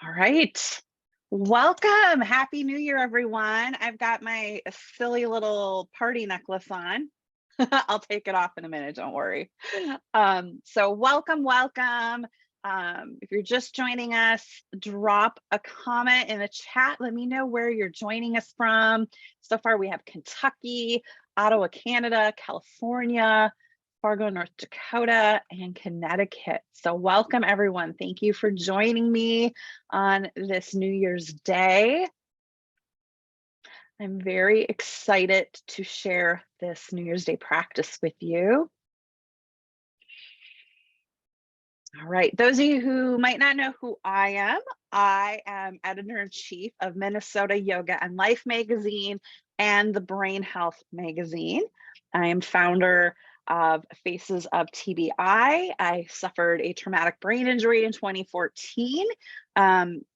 All right. Welcome. Happy New Year, everyone. I've got my silly little party necklace on. I'll take it off in a minute, don't worry. So welcome. If you're just joining us, drop a comment in the chat. Let me know where you're joining us from. So far, we have Kentucky, Ottawa, Canada, California, Fargo, North Dakota, and Connecticut. So welcome, everyone. Thank you for joining me on this New Year's Day. I'm very excited to share this New Year's Day practice with you. All right, those of you who might not know who I am editor-in-chief of Minnesota Yoga and Life magazine and the Brain Health magazine. I am founder of Faces of TBI. I suffered a traumatic brain injury in 2014,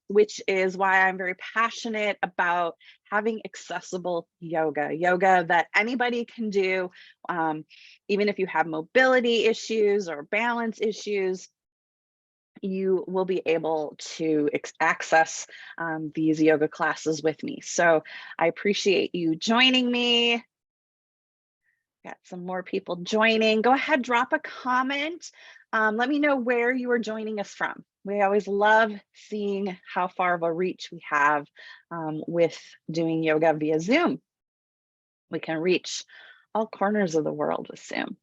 which is why I'm very passionate about having accessible yoga that anybody can do, even if you have mobility issues or balance issues. You will be able to access these yoga classes with me. So I appreciate you joining me. Got some more people joining. Go ahead, drop a comment. Let me know where you are joining us from. We always love seeing how far of a reach we have with doing yoga via Zoom. We can reach all corners of the world with Zoom.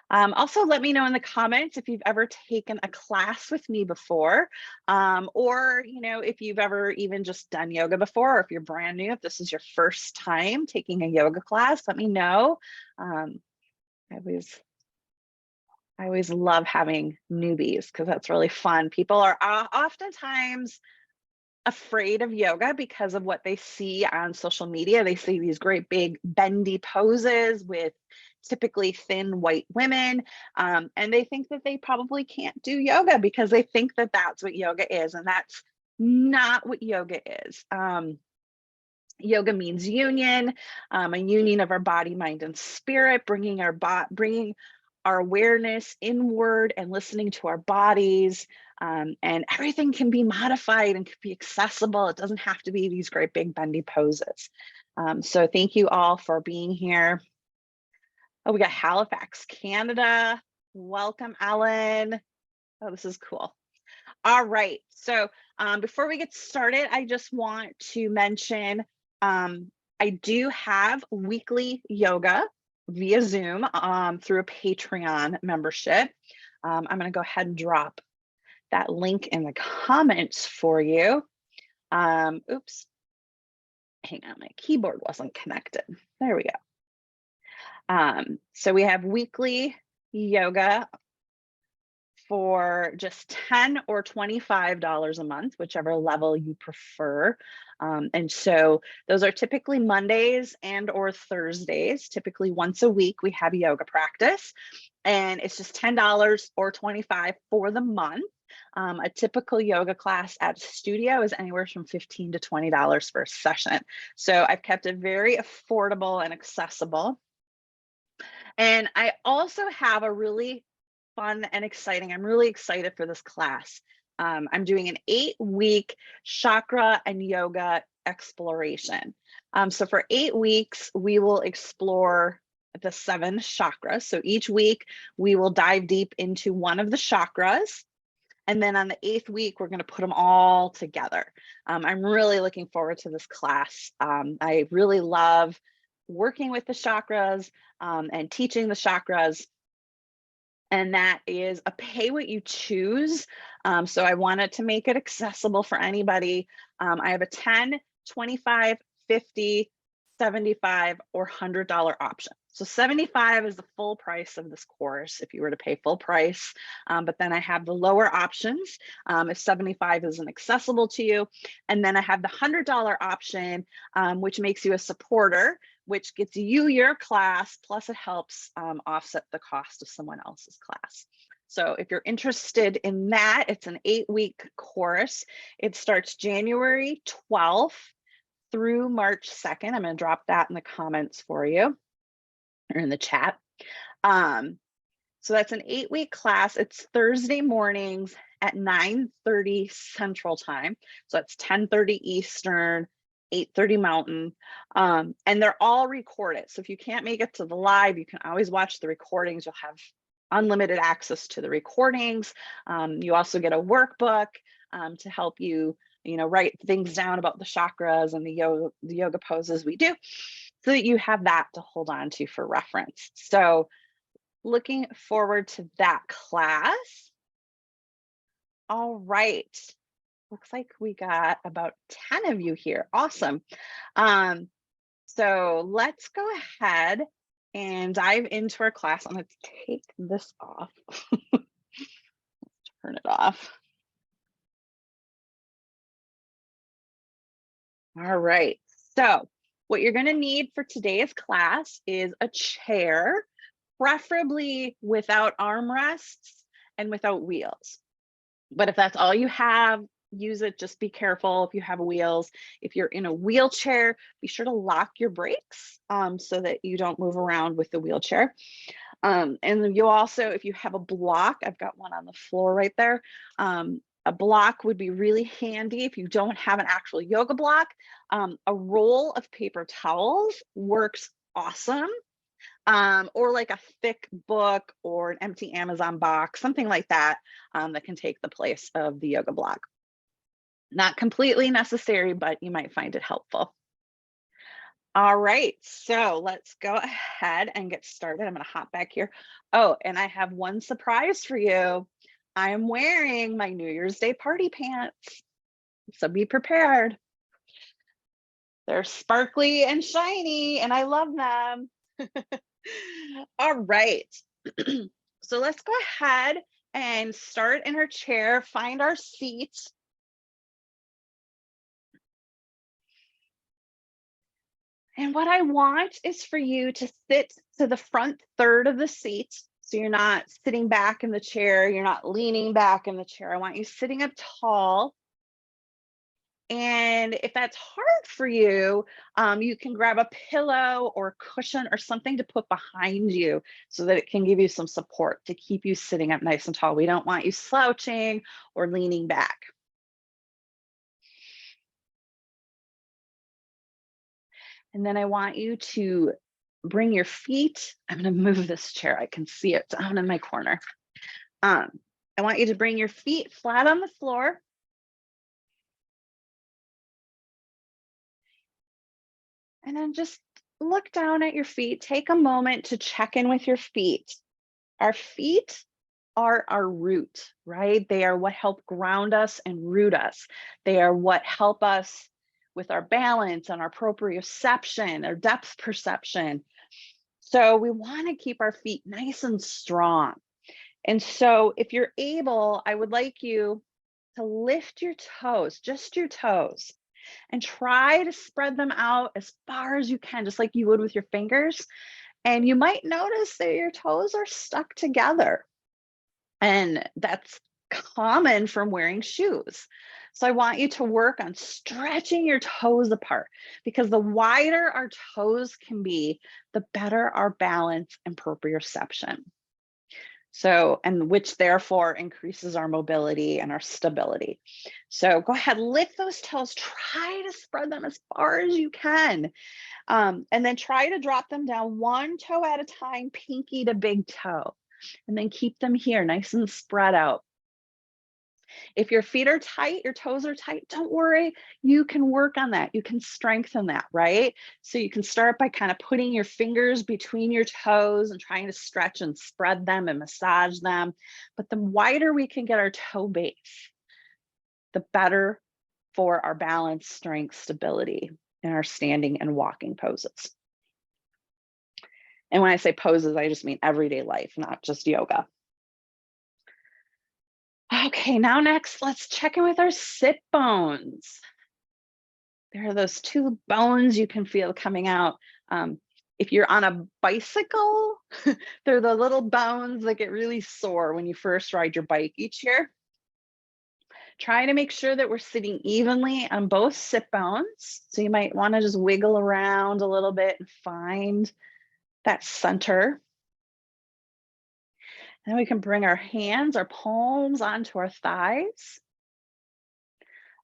Also, let me know in the comments if you've ever taken a class with me before, or if you've ever even just done yoga before, or if you're brand new, if this is your first time taking a yoga class, let me know. I always love having newbies because that's really fun. People are oftentimes afraid of yoga because of what they see on social media. They see these great big bendy poses with typically thin white women, and they think that they probably can't do yoga because they think that that's what yoga is, and that's not what yoga is. Yoga means union, a union of our body, mind, and spirit, bringing our awareness inward and listening to our bodies. And everything can be modified and can be accessible. It doesn't have to be these great big bendy poses. So thank you all for being here. Oh, we got Halifax, Canada. Welcome, Ellen. Oh, this is cool. All right. So before we get started, I just want to mention I do have weekly yoga via Zoom through a Patreon membership. I'm going to go ahead and drop that link in the comments for you. Oops. Hang on, my keyboard wasn't connected. There we go. So we have weekly yoga for just $10 or $25 a month, whichever level you prefer. And so those are typically Mondays and or Thursdays. Typically once a week we have yoga practice, and it's just $10 or $25 for the month. A typical yoga class at a studio is anywhere from $15 to $20 for a session. So I've kept it very affordable and accessible. And I also have a really fun and exciting, I'm really excited for this class. I'm doing an 8-week chakra and yoga exploration. So for 8 weeks, we will explore the 7 chakras. So each week we will dive deep into one of the chakras. And then on the 8th week, we're going to put them all together. I'm really looking forward to this class. I really love working with the chakras and teaching the chakras. And that is a pay what you choose. So I wanted to make it accessible for anybody. I have a $10, $25, $50, $75, or $100 option. So $75 is the full price of this course if you were to pay full price. But then I have the lower options if $75 isn't accessible to you. And then I have the $100 option, which makes you a supporter, which gets you your class, plus it helps offset the cost of someone else's class. So if you're interested in that, it's an 8-week course. It starts January 12th through March 2nd. I'm going to drop that in the comments for you or in the chat. So that's an 8-week class. It's Thursday mornings at 9:30 Central Time. So that's 10:30 Eastern, 8:30 Mountain. And they're all recorded. So if you can't make it to the live, you can always watch the recordings. You'll have unlimited access to the recordings. You also get a workbook to help you, write things down about the chakras and the yoga poses we do, so that you have that to hold on to for reference. So looking forward to that class. All right. Looks like we got about 10 of you here. Awesome. So let's go ahead and dive into our class. I'm going to take this off. Turn it off. All right. So what you're going to need for today's class is a chair, preferably without armrests and without wheels. But if that's all you have, use it. Just be careful if you have wheels. If you're in a wheelchair, be sure to lock your brakes so that you don't move around with the wheelchair. And you also, if you have a block, I've got one on the floor right there. A block would be really handy if you don't have an actual yoga block. A roll of paper towels works awesome. Or like a thick book or an empty Amazon box, something like that, that can take the place of the yoga block. Not completely necessary, but you might find it helpful. All right, so let's go ahead and get started. I'm going to hop back here. Oh, and I have one surprise for you. I am wearing my New Year's Day party pants, so be prepared. They're sparkly and shiny, and I love them. All right. So let's go ahead and start in our chair, find our seat. And what I want is for you to sit to the front third of the seat. So you're not sitting back in the chair, you're not leaning back in the chair. I want you sitting up tall. And if that's hard for you, you can grab a pillow or cushion or something to put behind you so that it can give you some support to keep you sitting up nice and tall. We don't want you slouching or leaning back. And then I want you to bring your feet. I'm going to move this chair. I can see it down in my corner. I want you to bring your feet flat on the floor. And then just look down at your feet. Take a moment to check in with your feet. Our feet are our root, right? They are what help ground us and root us. They are what help us with our balance and our proprioception, our depth perception. So we want to keep our feet nice and strong. And so if you're able, I would like you to lift your toes, just your toes, and try to spread them out as far as you can, just like you would with your fingers. And you might notice that your toes are stuck together. And that's common from wearing shoes. So I want you to work on stretching your toes apart, because the wider our toes can be, the better our balance and proprioception. So, and which therefore increases our mobility and our stability. So go ahead, lift those toes, try to spread them as far as you can. And then try to drop them down one toe at a time, pinky to big toe, and then keep them here nice and spread out. If your feet are tight, your toes are tight, don't worry. You can work on that. You can strengthen that, right? So you can start by kind of putting your fingers between your toes and trying to stretch and spread them and massage them. But the wider we can get our toe base, the better for our balance, strength, stability in our standing and walking poses. And when I say poses, I just mean everyday life, not just yoga. Okay, now next, let's check in with our sit bones. There are those two bones you can feel coming out. If you're on a bicycle, they're the little bones that get really sore when you first ride your bike each year. Try to make sure that we're sitting evenly on both sit bones. So you might want to just wiggle around a little bit and find that center. Then we can bring our hands, our palms onto our thighs.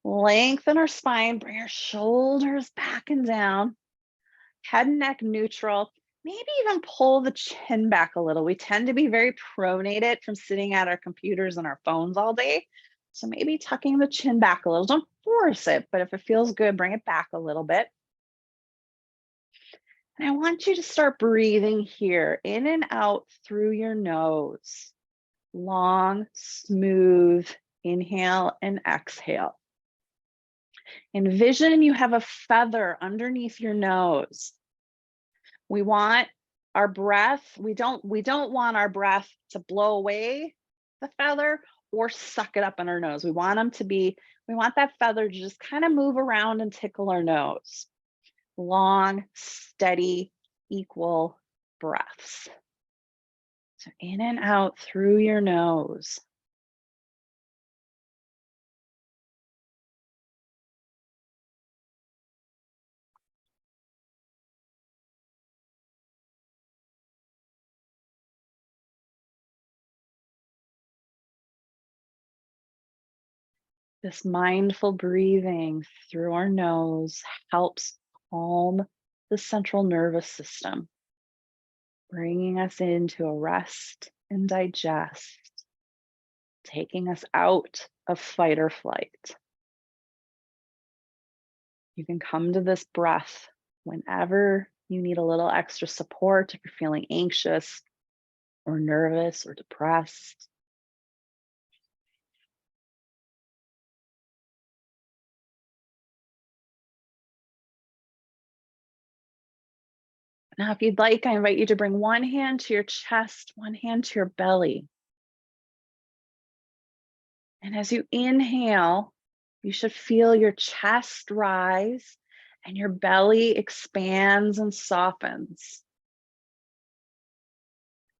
Lengthen our spine, bring our shoulders back and down, head and neck neutral. Maybe even pull the chin back a little. We tend to be very pronated from sitting at our computers and our phones all day. So maybe tucking the chin back a little. Don't force it, but if it feels good, bring it back a little bit. And I want you to start breathing here in and out through your nose. Long, smooth inhale and exhale. Envision you have a feather underneath your nose. We want our breath, we don't want our breath to blow away the feather or suck it up in our nose. We want that feather to just kind of move around and tickle our nose. Long, steady, equal breaths. So in and out through your nose. This mindful breathing through our nose helps calm the central nervous system, bringing us into a rest and digest, taking us out of fight or flight. You can come to this breath whenever you need a little extra support, if you're feeling anxious or nervous or depressed. Now, if you'd like, I invite you to bring one hand to your chest, one hand to your belly. And as you inhale, you should feel your chest rise and your belly expands and softens.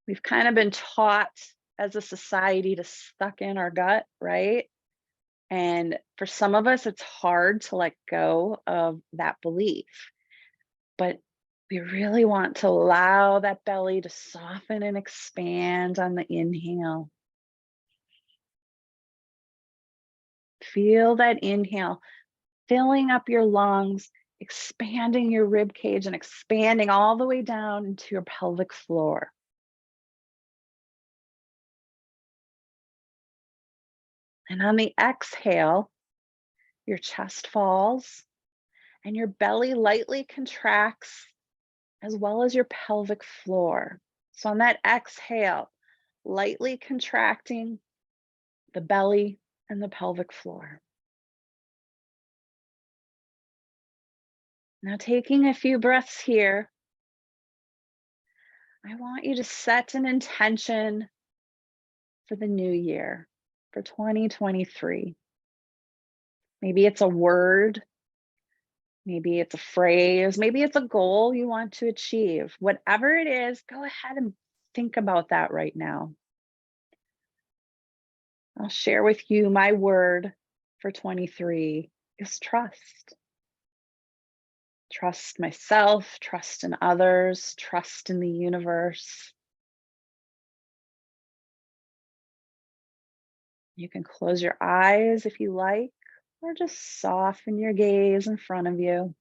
We've kind of been taught as a society to suck in our gut, right? And for some of us, it's hard to let go of that belief. But we really want to allow that belly to soften and expand on the inhale. Feel that inhale filling up your lungs, expanding your rib cage and expanding all the way down into your pelvic floor. And on the exhale, your chest falls and your belly lightly contracts as well as your pelvic floor. So on that exhale, lightly contracting the belly and the pelvic floor. Now taking a few breaths here, I want you to set an intention for the new year, for 2023. Maybe it's a word, maybe it's a phrase, maybe it's a goal you want to achieve. Whatever it is, go ahead and think about that right now. I'll share with you my word for 23 is trust. Trust myself, trust in others, trust in the universe. You can close your eyes if you like, or just soften your gaze in front of you.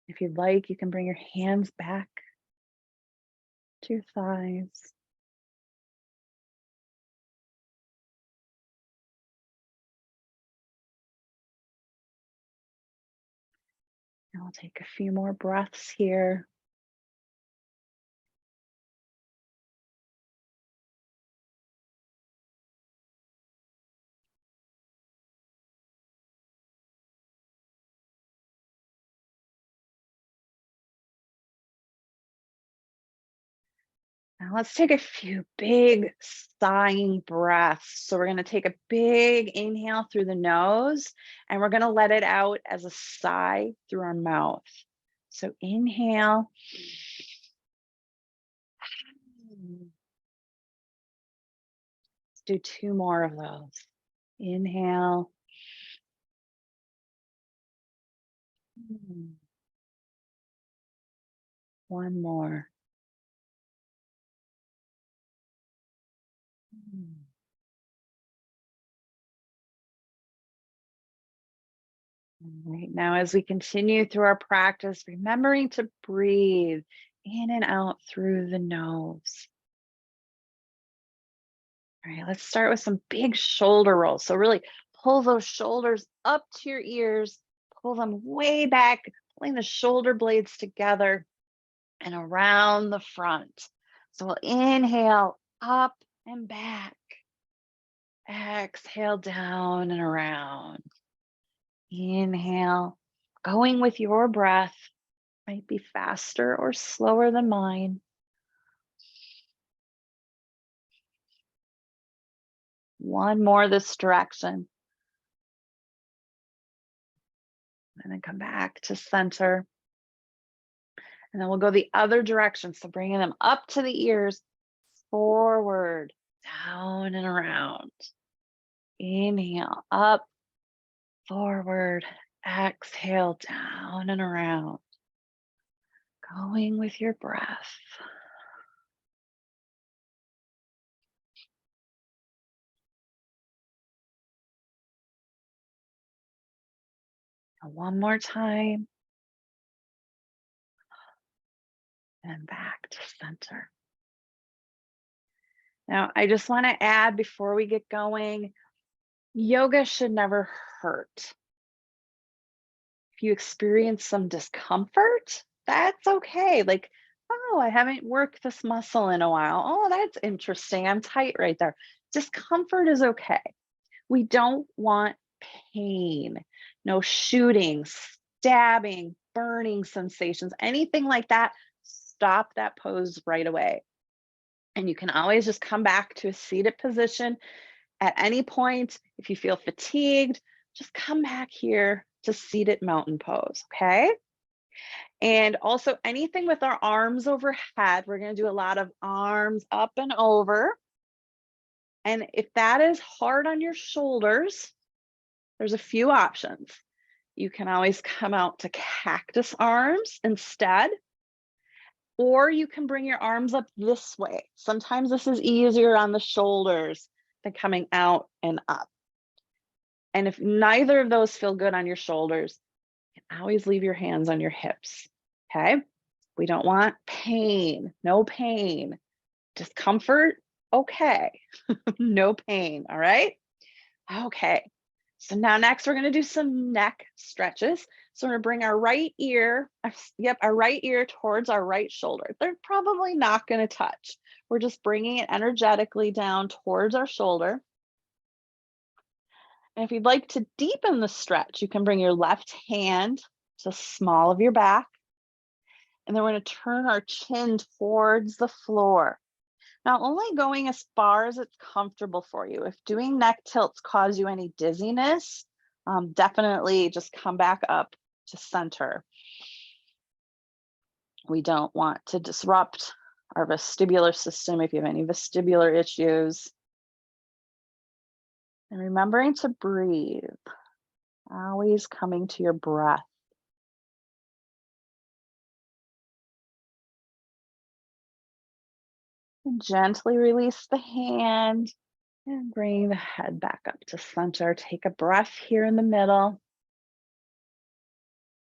If you'd like, you can bring your hands back to your thighs. And we'll take a few more breaths here. Now let's take a few big sighing breaths. So we're going to take a big inhale through the nose and we're going to let it out as a sigh through our mouth. So inhale. Let's do two more of those. Inhale. One more. Right now, as we continue through our practice, remembering to breathe in and out through the nose. All right, let's start with some big shoulder rolls. So really pull those shoulders up to your ears, pull them way back, pulling the shoulder blades together and around the front. So we'll inhale up and back. Exhale down and around. Inhale, going with your breath. Might be faster or slower than mine. One more this direction. And then come back to center. And then we'll go the other direction. So bringing them up to the ears, forward, down and around. Inhale, up, forward, exhale, down and around. Going with your breath. And one more time. And back to center. Now, I just want to add before we get going, yoga should never hurt. If you experience some discomfort, that's okay. Like, oh, I haven't worked this muscle in a while. Oh, that's interesting. I'm tight right there. Discomfort is okay. We don't want pain, no shooting, stabbing, burning sensations, anything like that. Stop that pose right away. And you can always just come back to a seated position at any point. If you feel fatigued, just come back here to seated mountain pose, okay? And also anything with our arms overhead, we're gonna do a lot of arms up and over. And if that is hard on your shoulders, there's a few options. You can always come out to cactus arms instead, or you can bring your arms up this way. Sometimes this is easier on the shoulders than coming out and up. And if neither of those feel good on your shoulders, you can always leave your hands on your hips, okay? We don't want pain, no pain. Discomfort, okay. No pain, all right? Okay, so now next we're gonna do some neck stretches. So we're gonna bring our right ear, our right ear towards our right shoulder. They're probably not gonna touch. We're just bringing it energetically down towards our shoulder. And if you'd like to deepen the stretch, you can bring your left hand to the small of your back. And then we're going to turn our chin towards the floor. Now, only going as far as it's comfortable for you. If doing neck tilts cause you any dizziness, definitely just come back up to center. We don't want to disrupt our vestibular system if you have any vestibular issues. And remembering to breathe, always coming to your breath. And gently release the hand and bring the head back up to center. Take a breath here in the middle.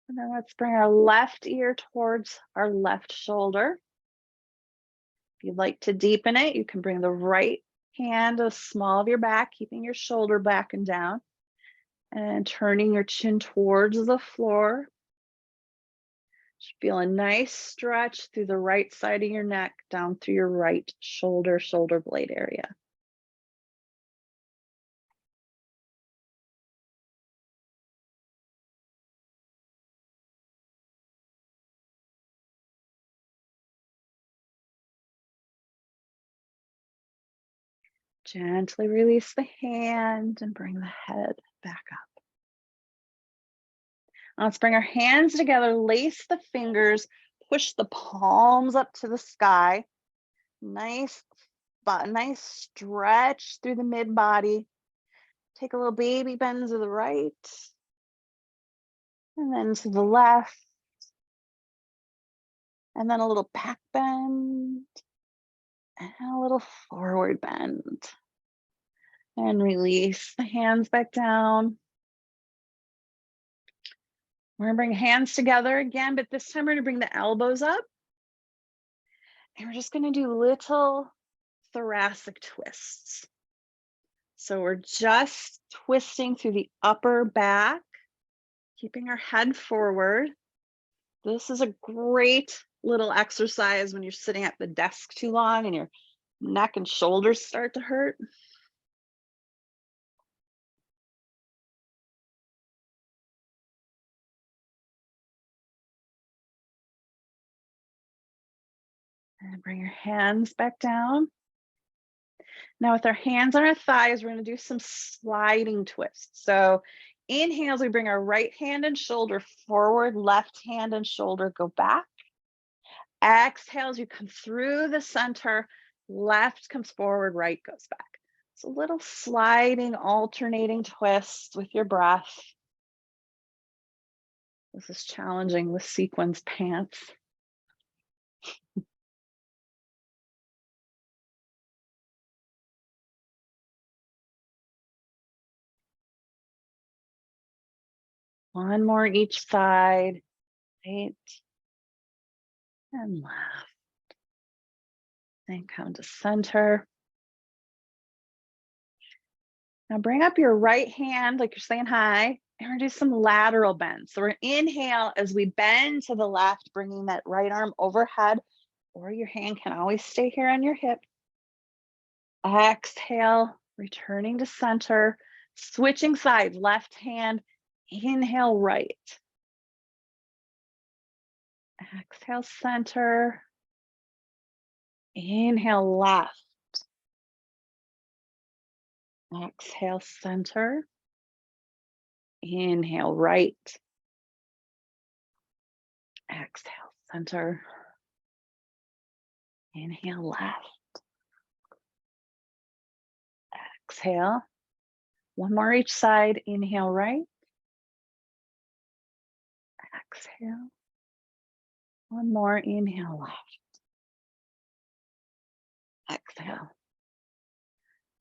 And then let's bring our left ear towards our left shoulder. If you'd like to deepen it, you can bring the right hand to the small of your back, keeping your shoulder back and down, and turning your chin towards the floor. Just feel a nice stretch through the right side of your neck, down through your right shoulder blade area. Gently release the hand and bring the head back up. Let's bring our hands together, lace the fingers, push the palms up to the sky. Nice stretch through the mid body. Take a little baby bend to the right and then to the left And then a little back bend and a little forward bend. And release the hands back down. We're gonna bring hands together again, but this time we're gonna bring the elbows up. And we're just gonna do little thoracic twists. So we're just twisting through the upper back, keeping our head forward. This is a great little exercise when you're sitting at the desk too long and your neck and shoulders start to hurt. And bring your hands back down. Now with our hands on our thighs, we're going to do some sliding twists. So inhales, we bring our right hand and shoulder forward, left hand and shoulder go back. Exhales, you come through the center, left comes forward, right goes back. So little sliding, alternating twists with your breath. This is challenging with sequins pants. One more each side, right and left. And come to center. Now bring up your right hand like you're saying hi, and we're gonna do some lateral bends. So we're gonna inhale as we bend to the left, bringing that right arm overhead, or your hand can always stay here on your hip. Exhale, returning to center, switching sides, left hand, inhale right. Exhale, center, inhale left. Exhale, center, inhale right. Exhale, center, inhale left. Exhale. One more each side. Inhale right. Exhale. One more. Inhale left. Exhale.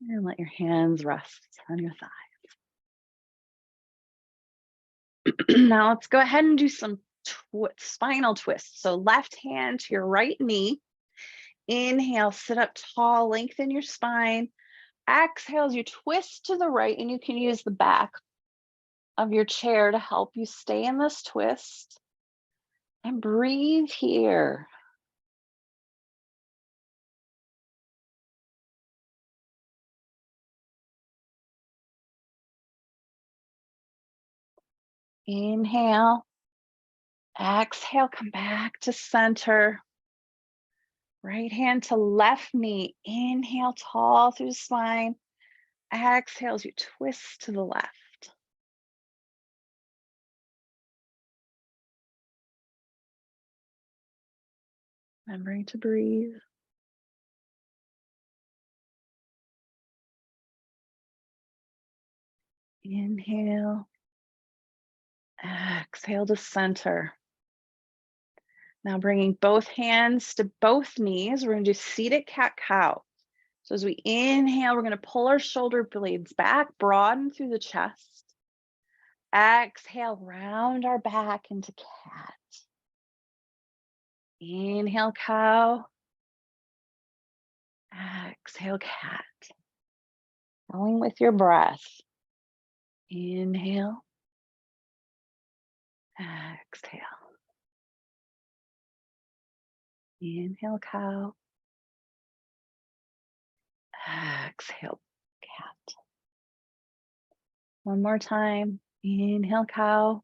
And let your hands rest on your thighs. Now let's go ahead and do some spinal twists. So left hand to your right knee. Inhale, sit up tall, lengthen your spine. Exhale as you twist to the right, and you can use the back of your chair to help you stay in this twist. And breathe here. Inhale. Exhale, come back to center. Right hand to left knee. Inhale, tall through the spine. Exhale as you twist to the left. Remembering to breathe. Inhale. Exhale to center. Now bringing both hands to both knees, we're going to do seated cat-cow. So as we inhale, we're going to pull our shoulder blades back, broaden through the chest. Exhale, round our back into cat. Inhale, cow. Exhale, cat. Going with your breath. Inhale. Exhale. Inhale, cow. Exhale, cat. One more time. Inhale, cow.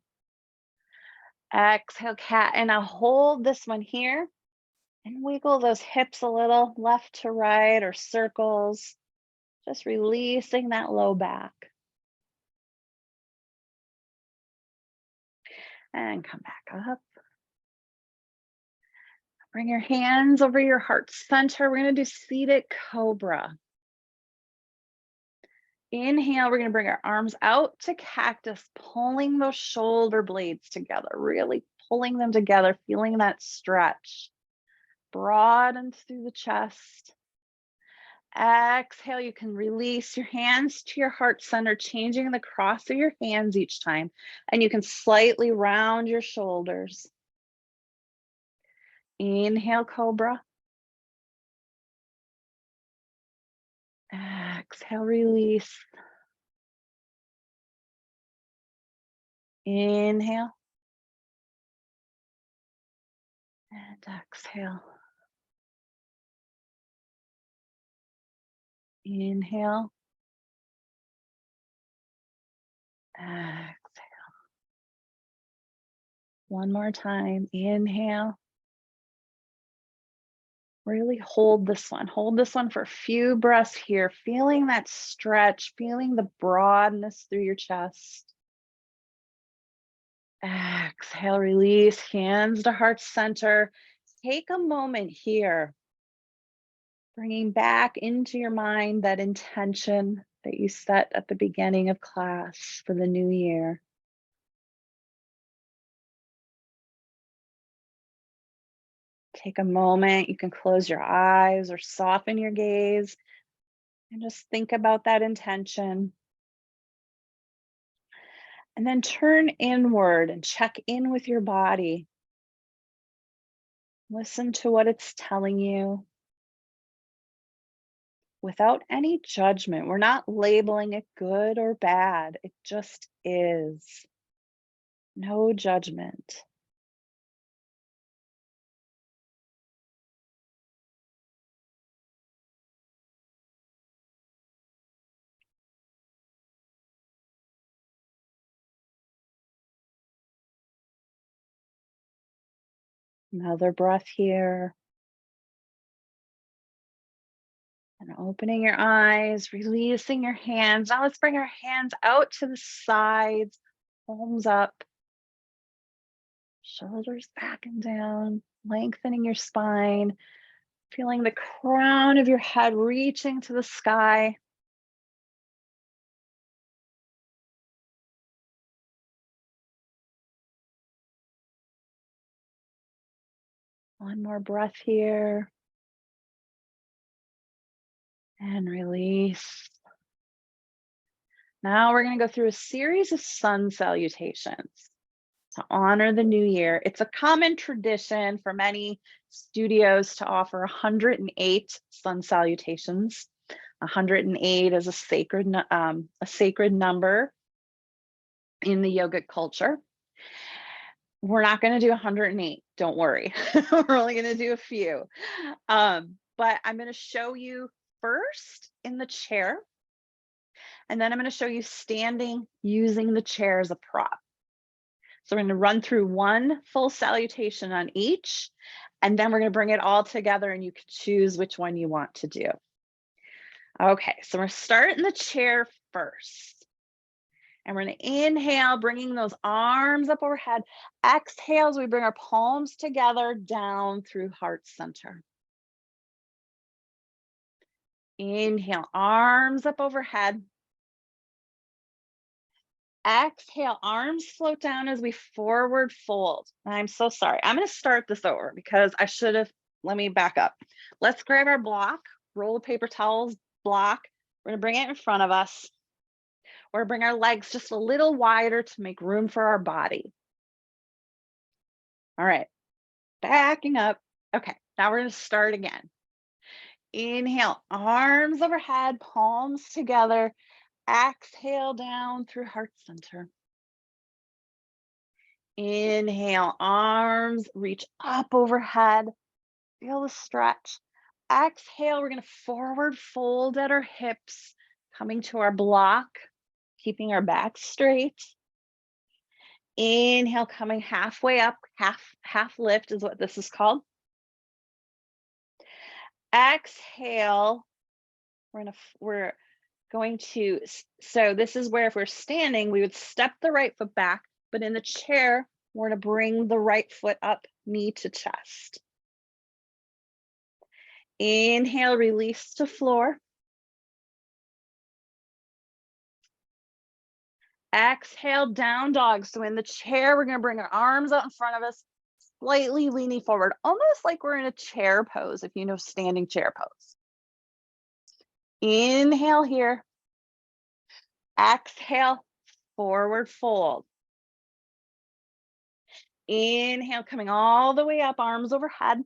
Exhale, cat. And now hold this one here and wiggle those hips a little left to right or circles. Just releasing that low back. And come back up. Bring your hands over your heart center. We're going to do seated cobra. Inhale, we're going to bring our arms out to cactus, pulling those shoulder blades together, really pulling them together, feeling that stretch. broadens through the chest. Exhale, you can release your hands to your heart center, changing the cross of your hands each time. And you can slightly round your shoulders. Inhale, cobra. Exhale, release. Inhale. And exhale. Inhale. Exhale. One more time. Inhale. Really hold this one. Hold this one for a few breaths here, feeling that stretch, feeling the broadness through your chest. Exhale, release, hands to heart center. Take a moment here, bringing back into your mind that intention that you set at the beginning of class for the new year. Take a moment, you can close your eyes or soften your gaze and just think about that intention. And then turn inward and check in with your body. Listen to what it's telling you without any judgment. We're not labeling it good or bad. It just is. No judgment. Another breath here. And opening your eyes, releasing your hands. Now let's bring our hands out to the sides, palms up, shoulders back and down, lengthening your spine, feeling the crown of your head reaching to the sky. One more breath here. And release. Now we're going to go through a series of sun salutations to honor the new year. It's a common tradition for many studios to offer 108 sun salutations. 108 is a sacred number in the yogic culture. We're not going to do 108. Don't worry. We're only going to do a few. But I'm going to show you first in the chair. And then I'm going to show you standing using the chair as a prop. So we're going to run through one full salutation on each, and then we're going to bring it all together and you can choose which one you want to do. Okay, so we're starting in the chair first. And we're going to inhale, bringing those arms up overhead. Exhale as we bring our palms together down through heart center. Inhale, arms up overhead. Exhale, arms float down as we forward fold. I'm so sorry. I'm going to start this over because I should have, let me back up. Let's grab our block, roll of paper towels, block. We're going to bring it in front of us. We're going to bring our legs just a little wider to make room for our body. All right, backing up. Okay, now we're going to start again. Inhale, arms overhead, palms together. Exhale down through heart center. Inhale, arms reach up overhead. Feel the stretch. Exhale, we're going to forward fold at our hips, coming to our block, keeping our back straight. Inhale, coming halfway up, half lift is what this is called. Exhale, we're going to, so this is where if we're standing, we would step the right foot back, but in the chair, we're going to bring the right foot up, knee to chest. Inhale, release to floor. Exhale, down dog. So in the chair, we're going to bring our arms out in front of us, slightly leaning forward, almost like we're in a chair pose, if you know standing chair pose. Inhale here. Exhale, forward fold. Inhale, coming all the way up, arms overhead.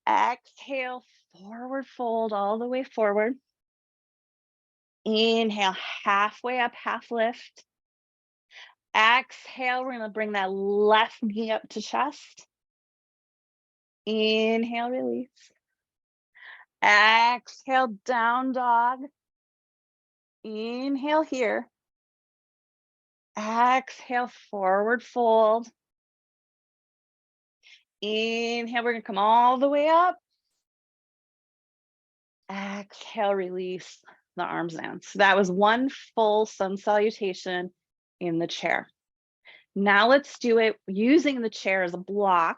Exhale, forward fold all the way forward. Inhale, halfway up, half lift. Exhale, we're going to bring that left knee up to chest. Inhale, release. Exhale, down dog. Inhale here. Exhale, forward fold. Inhale, we're going to come all the way up. Exhale, release the arms down. So that was one full sun salutation in the chair. Now let's do it using the chair as a block.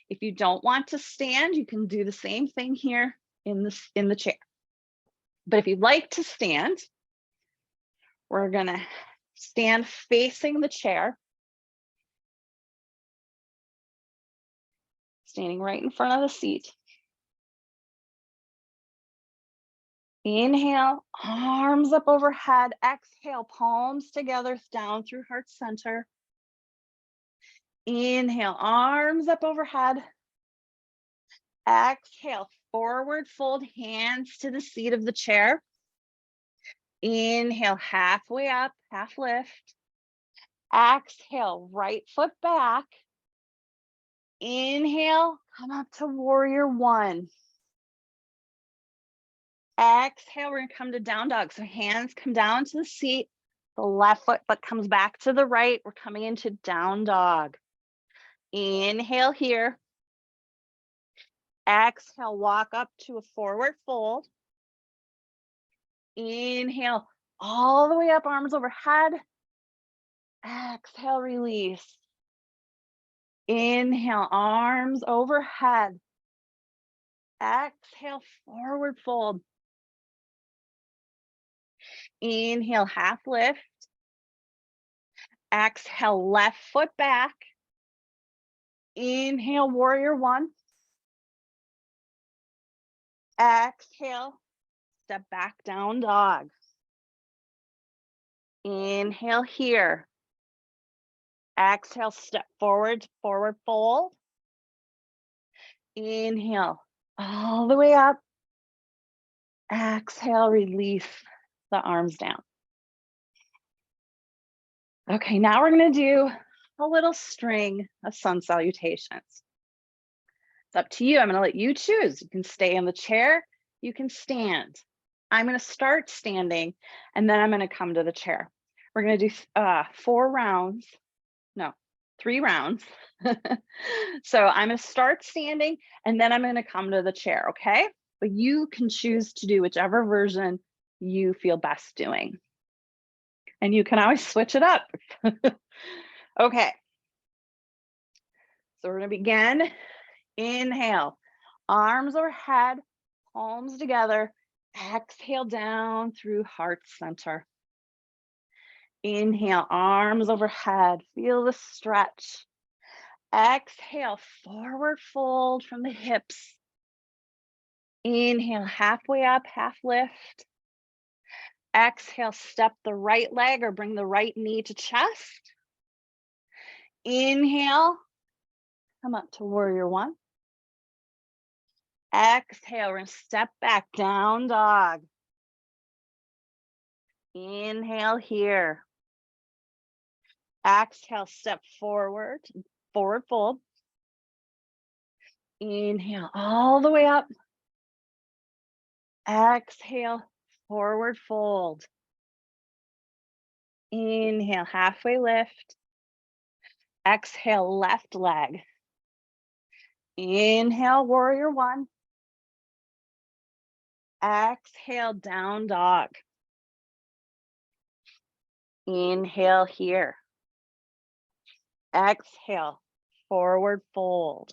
If you don't want to stand, you can do the same thing here in the chair. But if you'd like to stand, we're gonna stand facing the chair, standing right in front of the seat. Inhale, arms up overhead. Exhale, palms together, down through heart center. Inhale, arms up overhead. Exhale, forward fold, hands to the seat of the chair. Inhale, halfway up, half lift. Exhale, right foot back. Inhale, come up to warrior one. Exhale, we're gonna come to down dog. So hands come down to the seat. The left foot comes back to the right. We're coming into down dog. Inhale here. Exhale, walk up to a forward fold. Inhale, all the way up, arms overhead. Exhale, release. Inhale, arms overhead. Exhale, forward fold. Inhale, half lift. Exhale, left foot back. Inhale, warrior one. Exhale, step back, down dog. Inhale here. Exhale, step forward, forward fold. Inhale, all the way up. Exhale, release the arms down. Okay, now we're gonna do a little string of sun salutations. It's up to you. I'm gonna let you choose. You can stay in the chair, you can stand. I'm gonna start standing and then I'm gonna come to the chair. We're gonna do 3 rounds. So I'm gonna start standing and then I'm gonna come to the chair, okay? But you can choose to do whichever version you feel best doing. And you can always switch it up. Okay. So we're gonna begin. Inhale, arms overhead, palms together. Exhale down through heart center. Inhale, arms overhead. Feel the stretch. Exhale, forward fold from the hips. Inhale, halfway up, half lift. Exhale, step the right leg or bring the right knee to chest. Inhale, come up to warrior one. Exhale, we're gonna step back, down dog. Inhale here. Exhale, step forward, forward fold. Inhale, all the way up. Exhale, forward fold. Inhale, halfway lift. Exhale, left leg. Inhale, warrior one. Exhale, down dog. Inhale here. Exhale, forward fold.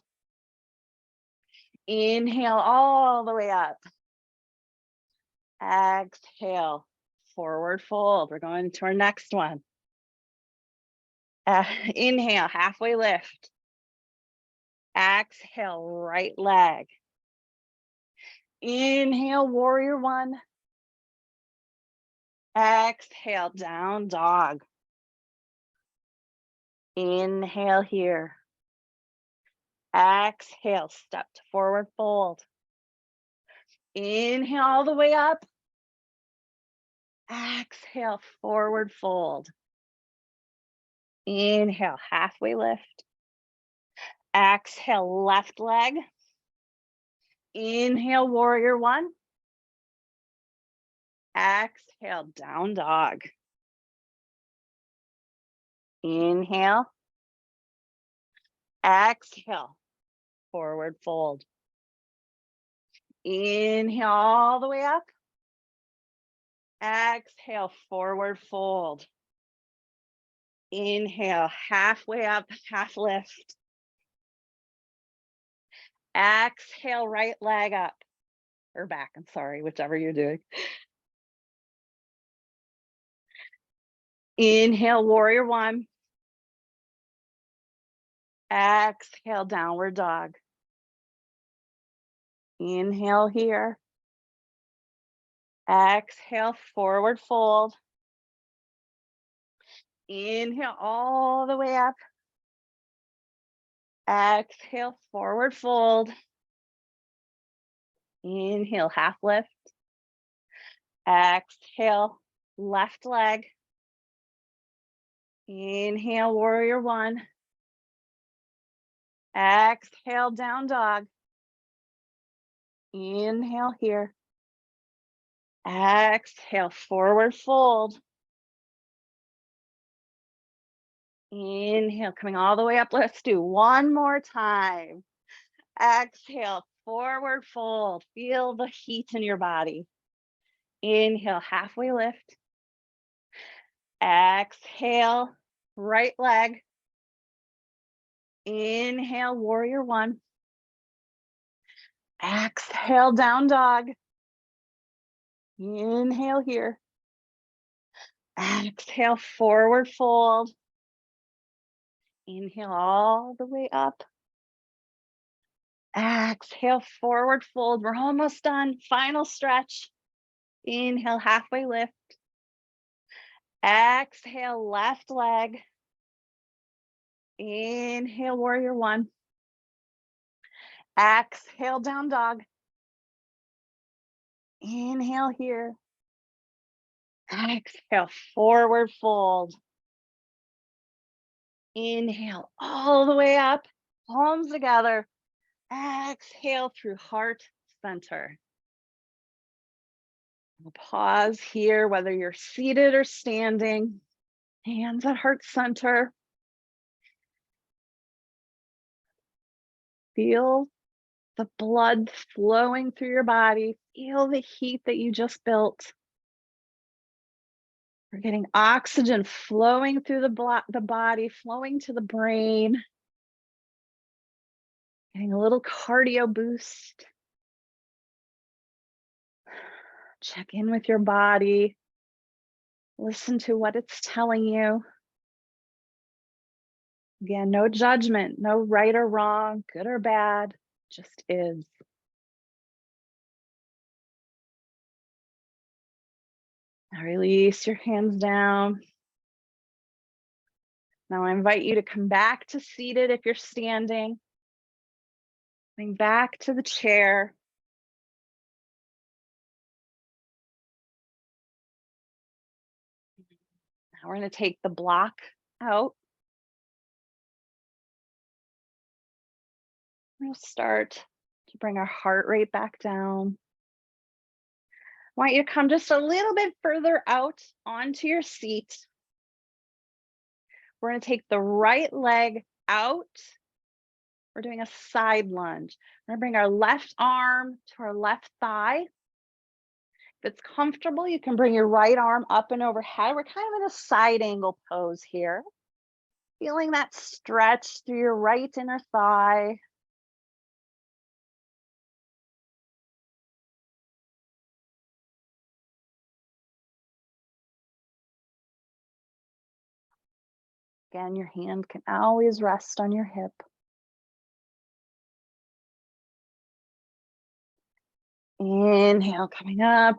Inhale all the way up. Exhale, forward fold. We're going to our next one. Inhale, halfway lift. Exhale, right leg. Inhale, warrior one. Exhale, down dog. Inhale here. Exhale, step to forward fold. Inhale all the way up. Exhale, forward fold. Inhale, halfway lift. Exhale, left leg. Inhale, warrior one. Exhale, down dog. Inhale. Exhale, forward fold. Inhale all the way up. Exhale, forward fold. Inhale, halfway up, half lift. Exhale, right leg up or back. I'm sorry, whichever you're doing. Inhale, warrior one. Exhale, downward dog. Inhale here. Exhale, forward fold. Inhale all the way up. Exhale, forward fold. Inhale, half lift. Exhale, left leg. Inhale, warrior one. Exhale, down dog. Inhale here. Exhale, forward fold. Inhale, coming all the way up. Let's do one more time. Exhale, forward fold. Feel the heat in your body. Inhale, halfway lift. Exhale, right leg. Inhale, warrior one. Exhale, down dog. Inhale here. Exhale, forward fold. Inhale all the way up. Exhale, forward fold. We're almost done. Final stretch. Inhale, halfway lift. Exhale, left leg. Inhale, warrior one. Exhale, down dog. Inhale here. Exhale, forward fold. Inhale all the way up, palms together. Exhale through heart center. We'll pause here, whether you're seated or standing. Hands at heart center. Feel the blood flowing through your body. Feel the heat that you just built. We're getting oxygen flowing through the body, flowing to the brain. Getting a little cardio boost. Check in with your body. Listen to what it's telling you. Again, no judgment, no right or wrong, good or bad, just is. Now release your hands down. Now I invite you to come back to seated if you're standing. Coming back to the chair. Now we're going to take the block out. We'll start to bring our heart rate back down. I want you to come just a little bit further out onto your seat. We're going to take the right leg out. We're doing a side lunge. We're going to bring our left arm to our left thigh. If it's comfortable, you can bring your right arm up and overhead. We're kind of in a side angle pose here. Feeling that stretch through your right inner thigh. Again, your hand can always rest on your hip. Inhale, coming up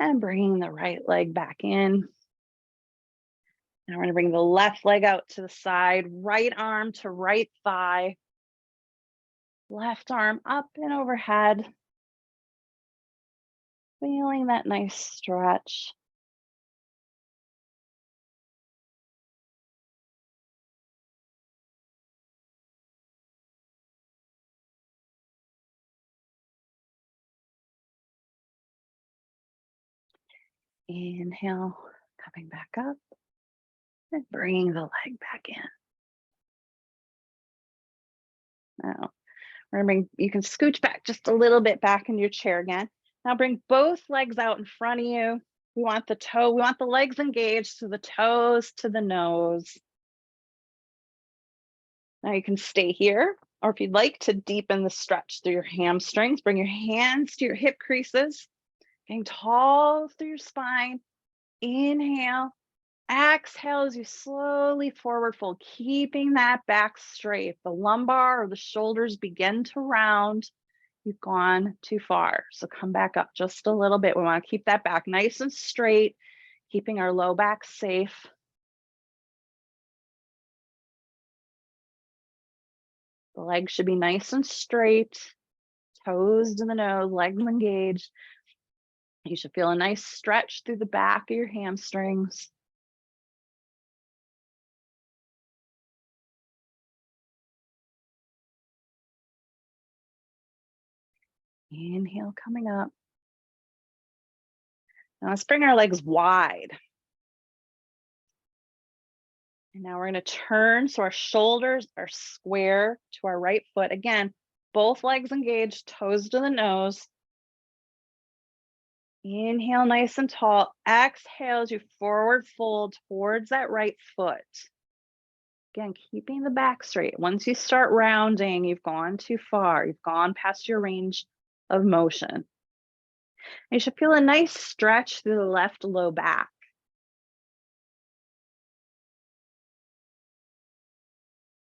and bringing the right leg back in. Now we're going to bring the left leg out to the side, right arm to right thigh, left arm up and overhead. Feeling that nice stretch. Inhale, coming back up and bringing the leg back in. Now, we're gonna you can scooch back just a little bit back into your chair again. Now bring both legs out in front of you. We want the legs engaged to the toes to the nose. Now you can stay here, or if you'd like to deepen the stretch through your hamstrings, bring your hands to your hip creases, getting tall through your spine. Inhale. Exhale as you slowly forward fold, keeping that back straight. The lumbar or the shoulders begin to round. You've gone too far. So come back up just a little bit. We want to keep that back nice and straight, keeping our low back safe. The legs should be nice and straight, toes to the nose, legs engaged. You should feel a nice stretch through the back of your hamstrings. Inhale, coming up. Now let's bring our legs wide. And now we're going to turn so our shoulders are square to our right foot. Again, both legs engaged, toes to the nose. Inhale, nice and tall. Exhale as you forward fold towards that right foot. Again, keeping the back straight. Once you start rounding, you've gone too far. You've gone past your range of motion. You should feel a nice stretch through the left low back.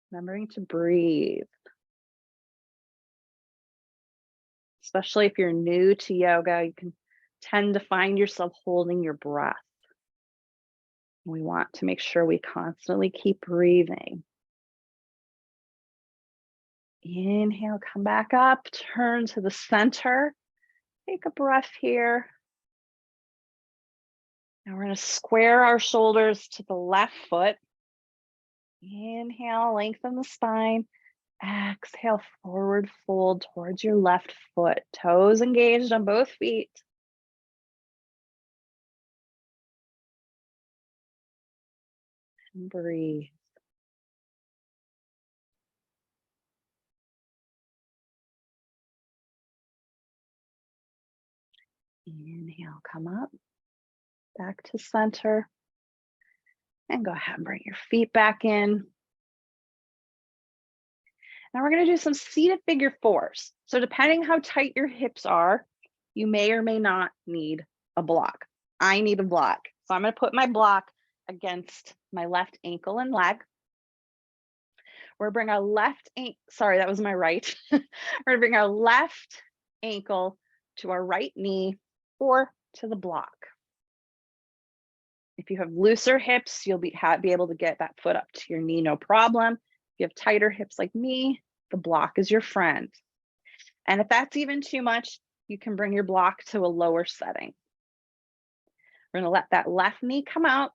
Remembering to breathe. Especially if you're new to yoga, you can tend to find yourself holding your breath. We want to make sure we constantly keep breathing. Inhale, come back up, turn to the center. Take a breath here. Now we're going to square our shoulders to the left foot. Inhale, lengthen the spine. Exhale, forward fold towards your left foot. Toes engaged on both feet. And breathe. Inhale, come up, back to center. And go ahead and bring your feet back in. Now we're going to do some seated figure fours. So depending how tight your hips are, you may or may not need a block. I need a block. So I'm going to put my block against my left ankle and leg. We're going to bring our left ankle, sorry, that was my right. We're going to bring our left ankle to our right knee or to the block. If you have looser hips, you'll be able to get that foot up to your knee, no problem. If you have tighter hips like me, the block is your friend. And if that's even too much, you can bring your block to a lower setting. We're gonna let that left knee come out,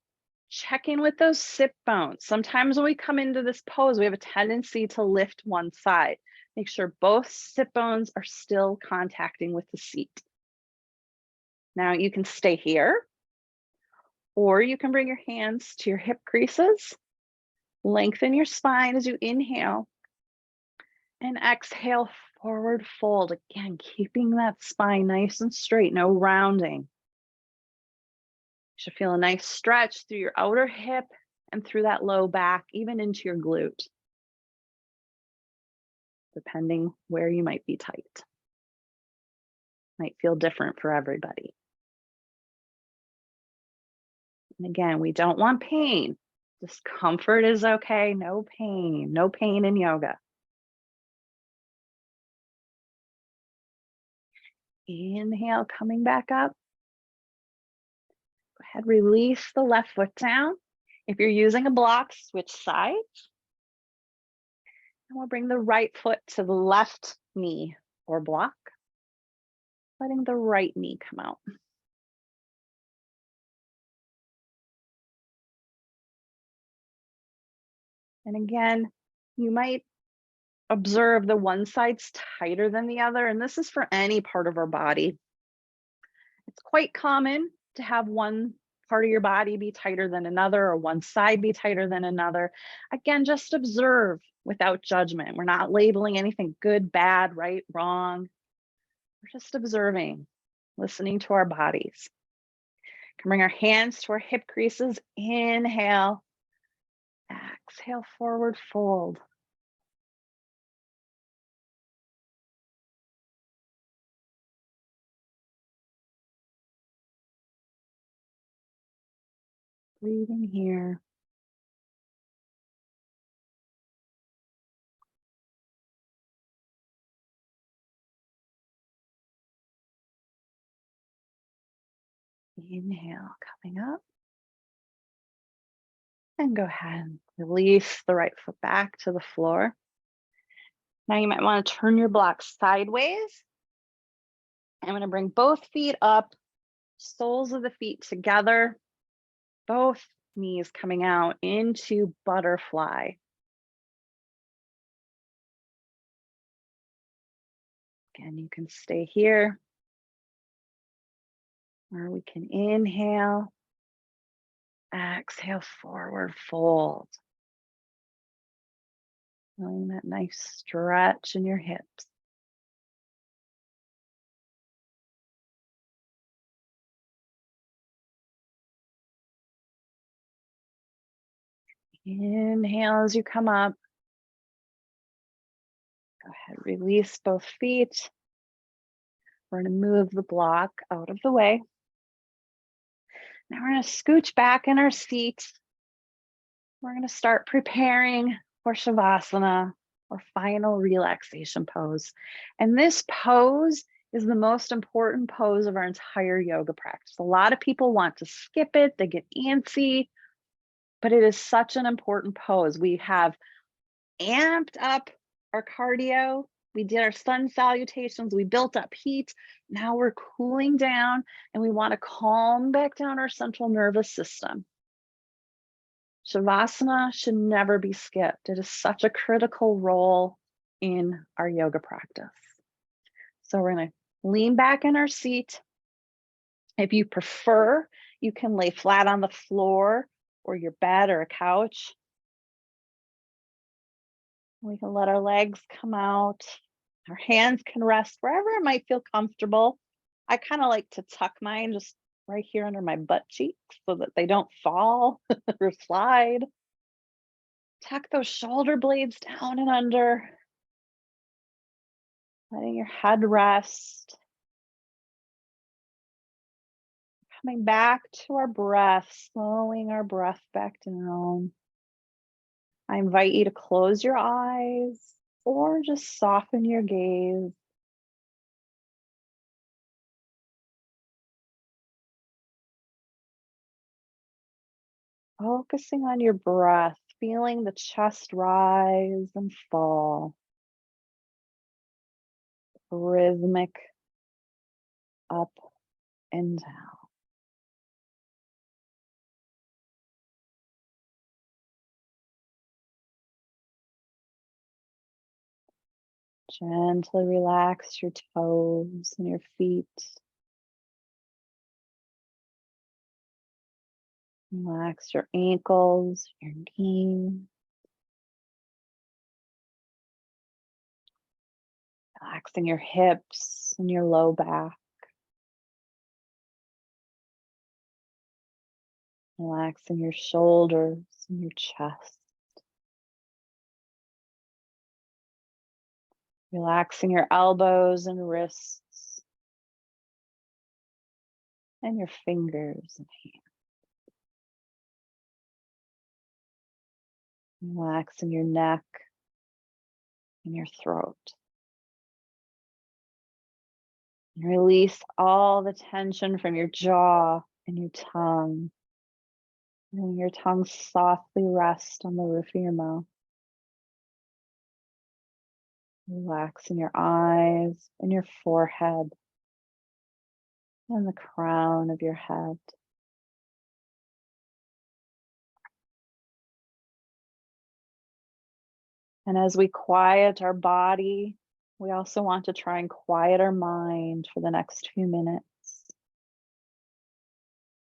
check in with those sit bones. Sometimes when we come into this pose, we have a tendency to lift one side. Make sure both sit bones are still contacting with the seat. Now you can stay here, or you can bring your hands to your hip creases. Lengthen your spine as you inhale. And exhale, forward fold. Again, keeping that spine nice and straight, no rounding. You should feel a nice stretch through your outer hip and through that low back, even into your glute, depending where you might be tight. Might feel different for everybody. And again, we don't want pain. Discomfort is okay, no pain. No pain in yoga. Inhale, coming back up. Go ahead, release the left foot down. If you're using a block, switch sides. And we'll bring the right foot to the left knee or block, letting the right knee come out. And again, you might observe the one side's tighter than the other, and this is for any part of our body. It's quite common to have one part of your body be tighter than another or one side be tighter than another. Again, just observe without judgment. We're not labeling anything good, bad, right, wrong. We're just observing, listening to our bodies. Can bring our hands to our hip creases. Inhale. Exhale, forward fold. Breathing here. Inhale, coming up. And go ahead and release the right foot back to the floor. Now you might want to turn your block sideways. I'm going to bring both feet up, soles of the feet together, both knees coming out into butterfly. Again, you can stay here, or we can inhale, exhale, forward fold. Feeling that nice stretch in your hips. Inhale as you come up. Go ahead, release both feet. We're going to move the block out of the way. Now we're going to scooch back in our seat. We're going to start preparing for Shavasana, or final relaxation pose. And this pose is the most important pose of our entire yoga practice. A lot of people want to skip it, they get antsy, but it is such an important pose. We have amped up our cardio. We did our sun salutations. We built up heat. Now we're cooling down and we want to calm back down our central nervous system. Shavasana should never be skipped. It is such a critical role in our yoga practice. So we're going to lean back in our seat. If you prefer, you can lay flat on the floor or your bed or a couch. We can let our legs come out. Our hands can rest wherever it might feel comfortable. I kind of like to tuck mine just right here under my butt cheeks so that they don't fall or slide. Tuck those shoulder blades down and under. Letting your head rest. Coming back to our breath, slowing our breath back down. I invite you to close your eyes or just soften your gaze. Focusing on your breath, feeling the chest rise and fall. Rhythmic up and down. Gently relax your toes and your feet. Relax your ankles, your knees. Relaxing your hips and your low back. Relaxing your shoulders and your chest. Relaxing your elbows and wrists. And your fingers and hands. Relaxing your neck and your throat. Release all the tension from your jaw and your tongue. And your tongue softly rest on the roof of your mouth. Relax in your eyes and your forehead and the crown of your head. And as we quiet our body, we also want to try and quiet our mind for the next few minutes.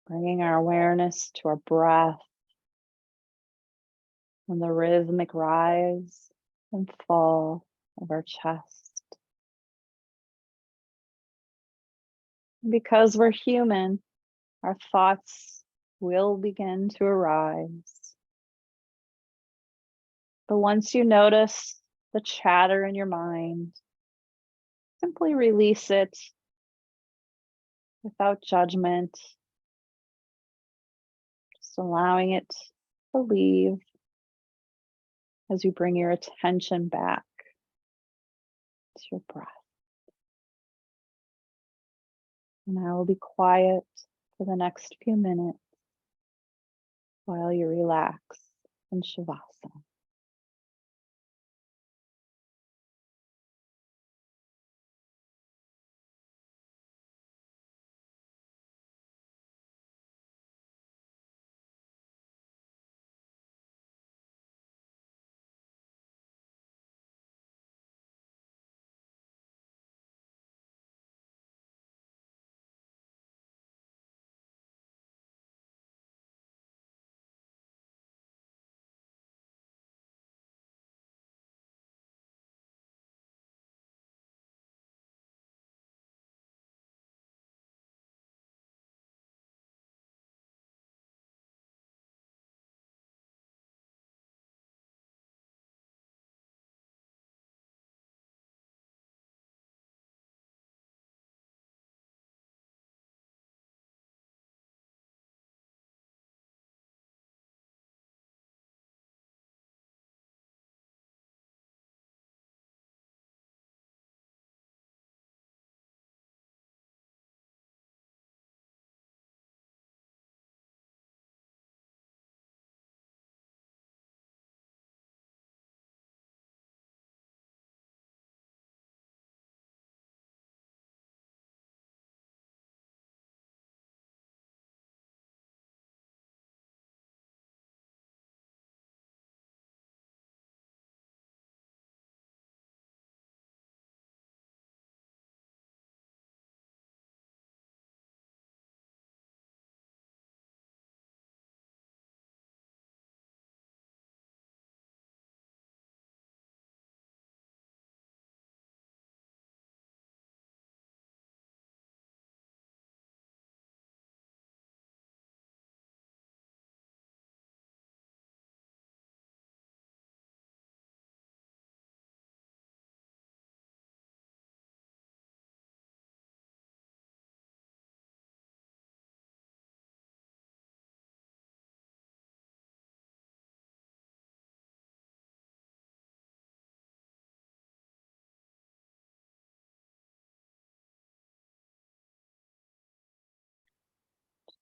Bringing our awareness to our breath and the rhythmic rise and fall of our chest. Because we're human, our thoughts will begin to arise. But once you notice the chatter in your mind, simply release it without judgment, just allowing it to leave as you bring your attention back to your breath. And I will be quiet for the next few minutes while you relax in Shavasana.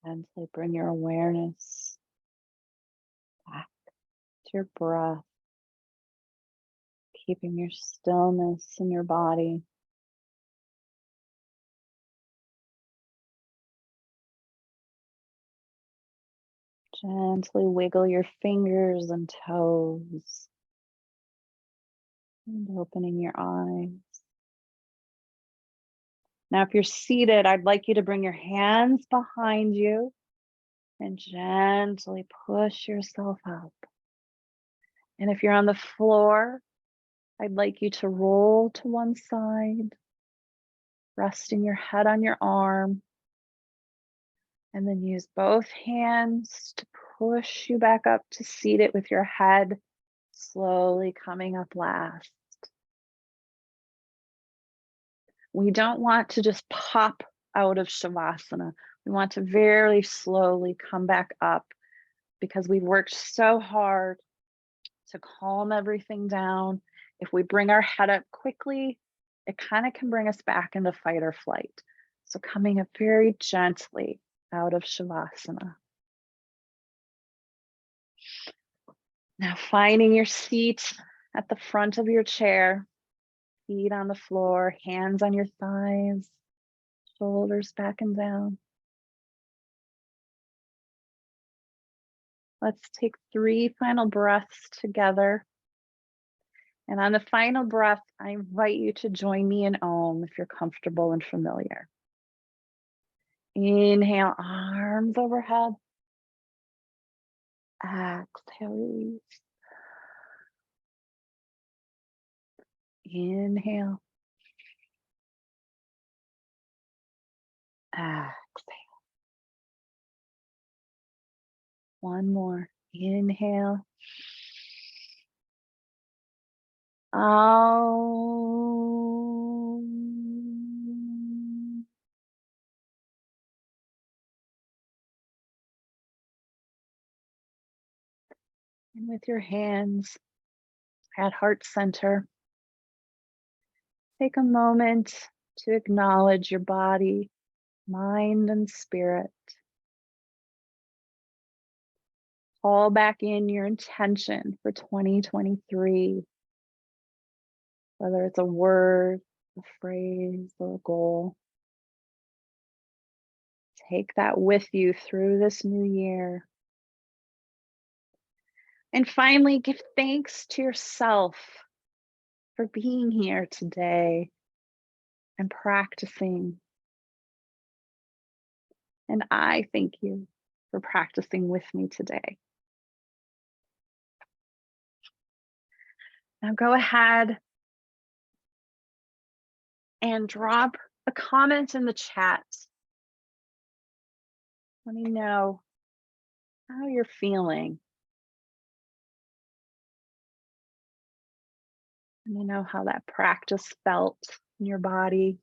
Gently bring your awareness back to your breath, keeping your stillness in your body. Gently wiggle your fingers and toes and opening your eyes. Now, if you're seated, I'd like you to bring your hands behind you and gently push yourself up. And if you're on the floor, I'd like you to roll to one side, resting your head on your arm, and then use both hands to push you back up to seated with your head slowly coming up last. We don't want to just pop out of Shavasana. We want to very slowly come back up because we've worked so hard to calm everything down. If we bring our head up quickly, it kind of can bring us back into fight or flight. So coming up very gently out of Shavasana. Now finding your seat at the front of your chair, feet on the floor, hands on your thighs, shoulders back and down. Let's take 3 final breaths together. And on the final breath, I invite you to join me in Om if you're comfortable and familiar. Inhale, arms overhead. Exhale, release. Inhale. Exhale. One more. Inhale. Om. And with your hands at heart center, take a moment to acknowledge your body, mind, and spirit. Call back in your intention for 2023, whether it's a word, a phrase, or a goal. Take that with you through this new year. And finally, give thanks to yourself for being here today and practicing. And I thank you for practicing with me today. Now go ahead and drop a comment in the chat. Let me know how you're feeling. Let me know how that practice felt in your body.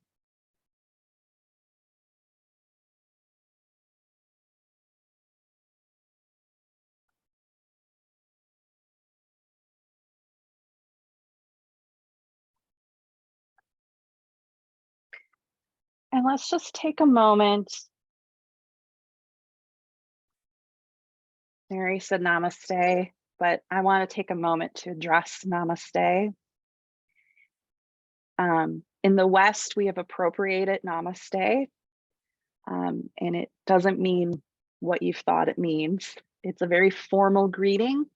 And let's just take a moment. Mary said namaste, but I want to take a moment to address namaste. In the West, we have appropriated namaste, and it doesn't mean what you've thought it means. It's a very formal greeting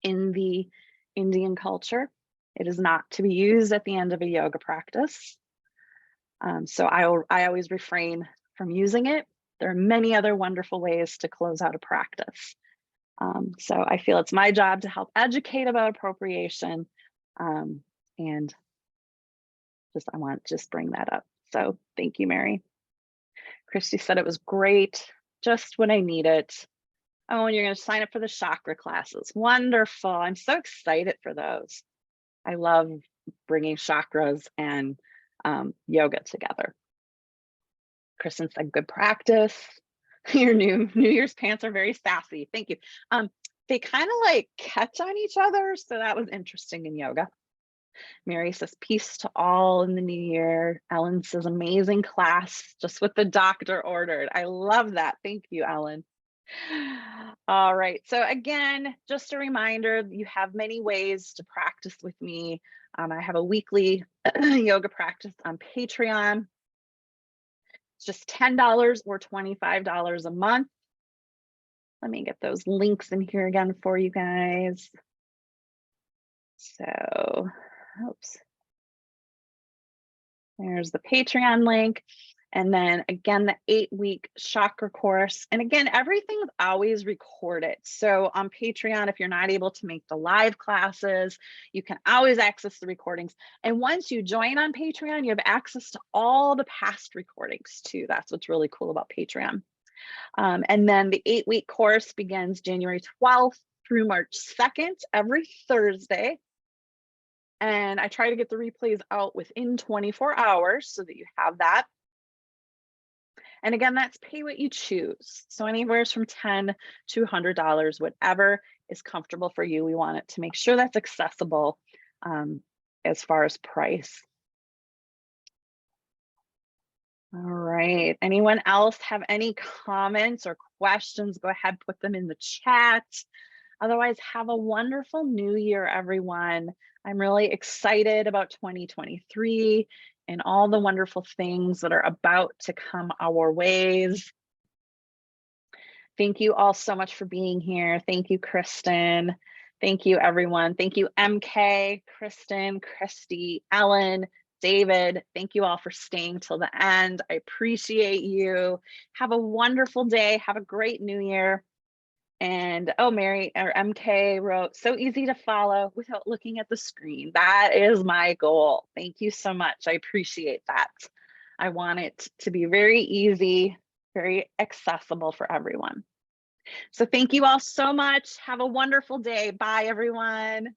in the Indian culture. It is not to be used at the end of a yoga practice. So I always refrain from using it. There are many other wonderful ways to close out a practice. So I feel it's my job to help educate about appropriation, and I want to just bring that up. So thank you, Mary. Christy said it was great, just when I need it. Oh, and you're going to sign up for the chakra classes. Wonderful. I'm so excited for those. I love bringing chakras and yoga together. Kristen said, good practice. Your New Year's pants are very sassy. Thank you. They kind of like catch on each other. So that was interesting in yoga. Mary says, peace to all in the new year. Ellen says, amazing class, just what the doctor ordered. I love that. Thank you, Ellen. All right. So again, just a reminder, you have many ways to practice with me. I have a weekly yoga practice on Patreon. It's just $10 or $25 a month. Let me get those links in here again for you guys. So, oops. There's the Patreon link. And then again, the 8-week chakra course. And again, everything's always recorded. So on Patreon, if you're not able to make the live classes, you can always access the recordings. And once you join on Patreon, you have access to all the past recordings too. That's what's really cool about Patreon. And then the 8-week course begins January 12th through March 2nd, every Thursday. And I try to get the replays out within 24 hours so that you have that. And again, that's pay what you choose. So anywhere from $10 to $100, whatever is comfortable for you. We want it to make sure that's accessible as far as price. All right. Anyone else have any comments or questions? Go ahead, put them in the chat. Otherwise, have a wonderful new year, everyone. I'm really excited about 2023 and all the wonderful things that are about to come our ways. Thank you all so much for being here. Thank you, Kristen. Thank you, everyone. Thank you, MK, Kristen, Christy, Ellen, David. Thank you all for staying till the end. I appreciate you. Have a wonderful day. Have a great new year. And oh, Mary or MK wrote, so easy to follow without looking at the screen. That is my goal. Thank you so much. I appreciate that. I want it to be very easy, very accessible for everyone. So thank you all so much. Have a wonderful day. Bye, everyone.